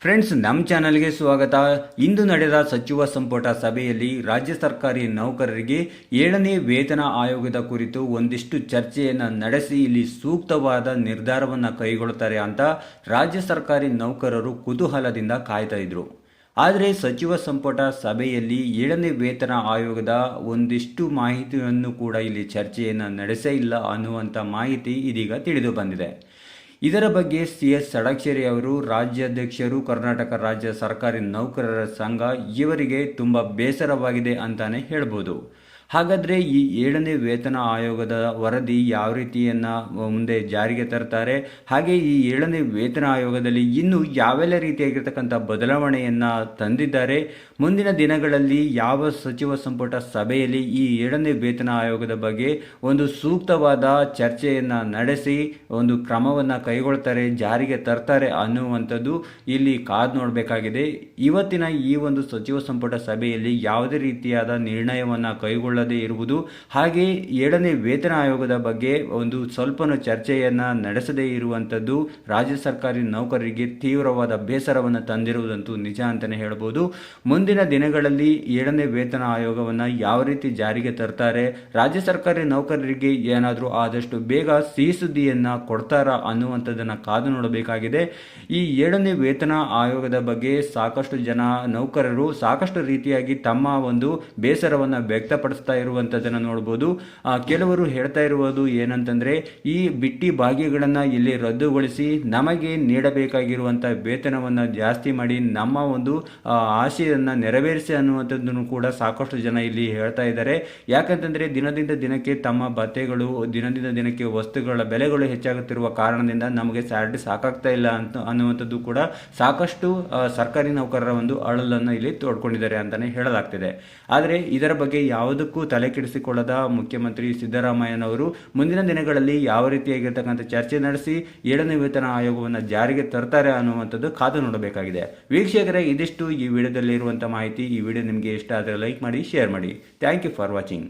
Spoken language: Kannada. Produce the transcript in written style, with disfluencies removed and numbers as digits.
ಫ್ರೆಂಡ್ಸ್, ನಮ್ಮ ಚಾನಲ್ಗೆ ಸ್ವಾಗತ. ಇಂದು ನಡೆದ ಸಚಿವ ಸಂಪುಟ ಸಭೆಯಲ್ಲಿ ರಾಜ್ಯ ಸರ್ಕಾರಿ ನೌಕರರಿಗೆ 7ನೇ ವೇತನ ಆಯೋಗದ ಕುರಿತು ಒಂದಿಷ್ಟು ಚರ್ಚೆಯನ್ನು ನಡೆಸಿ ಇಲ್ಲಿ ಸೂಕ್ತವಾದ ನಿರ್ಧಾರವನ್ನು ಕೈಗೊಳ್ಳುತ್ತಾರೆ ಅಂತ ರಾಜ್ಯ ಸರ್ಕಾರಿ ನೌಕರರು ಕುತೂಹಲದಿಂದ ಕಾಯ್ತಾ ಇದ್ರು. ಆದರೆ ಸಚಿವ ಸಂಪುಟ ಸಭೆಯಲ್ಲಿ 7ನೇ ವೇತನ ಆಯೋಗದ ಒಂದಿಷ್ಟು ಮಾಹಿತಿಯನ್ನು ಕೂಡ ಇಲ್ಲಿ ಚರ್ಚೆಯನ್ನು ನಡೆಸೇ ಇಲ್ಲ ಅನ್ನುವಂಥ ಮಾಹಿತಿ ಇದೀಗ ತಿಳಿದು ಬಂದಿದೆ. ಇದರ ಬಗ್ಗೆ CS ಷಡಕ್ಷರಿ ಅವರು, ರಾಜ್ಯಾಧ್ಯಕ್ಷರು, ಕರ್ನಾಟಕ ರಾಜ್ಯ ಸರ್ಕಾರಿ ನೌಕರರ ಸಂಘ, ಇವರಿಗೆ ತುಂಬ ಬೇಸರವಾಗಿದೆ ಅಂತಾನೆ ಹೇಳ್ಬೋದು. ಹಾಗಾದರೆ ಈ 7ನೇ ವೇತನ ಆಯೋಗದ ವರದಿ ಯಾವ ರೀತಿಯನ್ನು ಮುಂದೆ ಜಾರಿಗೆ ತರ್ತಾರೆ, ಹಾಗೆ ಈ 7ನೇ ವೇತನ ಆಯೋಗದಲ್ಲಿ ಇನ್ನೂ ಯಾವೆಲ್ಲ ರೀತಿಯಾಗಿರ್ತಕ್ಕಂಥ ಬದಲಾವಣೆಯನ್ನು ತಂದಿದ್ದಾರೆ, ಮುಂದಿನ ದಿನಗಳಲ್ಲಿ ಯಾವ ಸಚಿವ ಸಂಪುಟ ಸಭೆಯಲ್ಲಿ ಈ 7ನೇ ವೇತನ ಆಯೋಗದ ಬಗ್ಗೆ ಒಂದು ಸೂಕ್ತವಾದ ಚರ್ಚೆಯನ್ನು ನಡೆಸಿ ಒಂದು ಕ್ರಮವನ್ನು ಕೈಗೊಳ್ತಾರೆ, ಜಾರಿಗೆ ತರ್ತಾರೆ ಅನ್ನುವಂಥದ್ದು ಇಲ್ಲಿ ಕಾದು ನೋಡಬೇಕಾಗಿದೆ. ಇವತ್ತಿನ ಈ ಒಂದು ಸಚಿವ ಸಂಪುಟ ಸಭೆಯಲ್ಲಿ ಯಾವುದೇ ರೀತಿಯಾದ ನಿರ್ಣಯವನ್ನು ಕೈಗೊಳ್ಳದೇ ಇರುವುದು, ಹಾಗೆ 7ನೇ ವೇತನ ಆಯೋಗದ ಬಗ್ಗೆ ಒಂದು ಸ್ವಲ್ಪನೂ ಚರ್ಚೆಯನ್ನು ನಡೆಸದೇ ಇರುವಂಥದ್ದು ರಾಜ್ಯ ಸರ್ಕಾರಿ ನೌಕರರಿಗೆ ತೀವ್ರವಾದ ಬೇಸರವನ್ನು ತಂದಿರುವುದಂತೂ ನಿಜ ಅಂತಲೇ ಹೇಳ್ಬೋದು. ಮುಂದಿನ ದಿನಗಳಲ್ಲಿ 7ನೇ ವೇತನ ಆಯೋಗವನ್ನು ಯಾವ ರೀತಿ ಜಾರಿಗೆ ತರ್ತಾರೆ, ರಾಜ್ಯ ಸರ್ಕಾರಿ ನೌಕರರಿಗೆ ಏನಾದರೂ ಆದಷ್ಟು ಬೇಗ ಸಿಹಿ ಸುದ್ದಿಯನ್ನು ಕೊಡ್ತಾರಾ ಅನ್ನುವಂಥದ್ದನ್ನು ಕಾದು ನೋಡಬೇಕಾಗಿದೆ. ಈ 7ನೇ ವೇತನ ಆಯೋಗದ ಬಗ್ಗೆ ಸಾಕಷ್ಟು ಜನ ನೌಕರರು ಸಾಕಷ್ಟು ರೀತಿಯಾಗಿ ತಮ್ಮ ಒಂದು ಬೇಸರವನ್ನು ವ್ಯಕ್ತಪಡಿಸ್ತಾ ಇರುವಂಥದ್ದನ್ನು ನೋಡ್ಬೋದು. ಕೆಲವರು ಹೇಳ್ತಾ ಇರುವುದು ಏನಂತಂದರೆ, ಈ ಬಿಟ್ಟಿ ಭಾಗ್ಯಗಳನ್ನು ಇಲ್ಲಿ ರದ್ದುಗೊಳಿಸಿ ನಮಗೆ ನೀಡಬೇಕಾಗಿರುವಂಥ ವೇತನವನ್ನು ಜಾಸ್ತಿ ಮಾಡಿ ನಮ್ಮ ಒಂದು ಆಶೆಯನ್ನು ನೆರವೇರಿಸಿ ಅನ್ನುವಂಥದ್ದನ್ನು ಕೂಡ ಸಾಕಷ್ಟು ಜನ ಇಲ್ಲಿ ಹೇಳ್ತಾ ಇದ್ದಾರೆ. ಯಾಕಂತಂದರೆ ದಿನದಿಂದ ದಿನಕ್ಕೆ ತಮ್ಮ ಭತ್ಯೆಗಳು, ದಿನದಿಂದ ದಿನಕ್ಕೆ ವಸ್ತುಗಳ ಬೆಲೆಗಳು ಹೆಚ್ಚಾಗುತ್ತಿರುವ ಕಾರಣದಿಂದ ನಮಗೆ ಸ್ಯಾಲರಿ ಸಾಕಾಗ್ತಾ ಇಲ್ಲ ಅನ್ನುವಂಥದ್ದು ಕೂಡ ಸಾಕಷ್ಟು ಸರ್ಕಾರಿ ನೌಕರರ ಒಂದು ಅಳಲನ್ನು ಇಲ್ಲಿ ತೋಡ್ಕೊಂಡಿದ್ದಾರೆ ಅಂತಲೇ ಹೇಳಲಾಗ್ತಿದೆ. ಆದರೆ ಇದರ ಬಗ್ಗೆ ಯಾವುದಕ್ಕೂ ತಲೆ ಕೆಡಿಸಿಕೊಳ್ಳದ ಮುಖ್ಯಮಂತ್ರಿ ಸಿದ್ದರಾಮಯ್ಯನವರು ಮುಂದಿನ ದಿನಗಳಲ್ಲಿ ಯಾವ ರೀತಿಯಾಗಿರ್ತಕ್ಕಂಥ ಚರ್ಚೆ ನಡೆಸಿ 7ನೇ ವೇತನ ಆಯೋಗವನ್ನು ಜಾರಿಗೆ ತರ್ತಾರೆ ಅನ್ನುವಂಥದ್ದು ಕಾದು ನೋಡಬೇಕಾಗಿದೆ. ವೀಕ್ಷಕರೇ, ಇದಿಷ್ಟು ಈ ವಿಡಿಯೋದಲ್ಲಿ ಇರುವಂಥ ಮಾಹಿತಿ. ಈ ವಿಡಿಯೋ ನಿಮಗೆ ಇಷ್ಟ ಆದರೆ ಲೈಕ್ ಮಾಡಿ, ಶೇರ್ ಮಾಡಿ. Thank you for watching.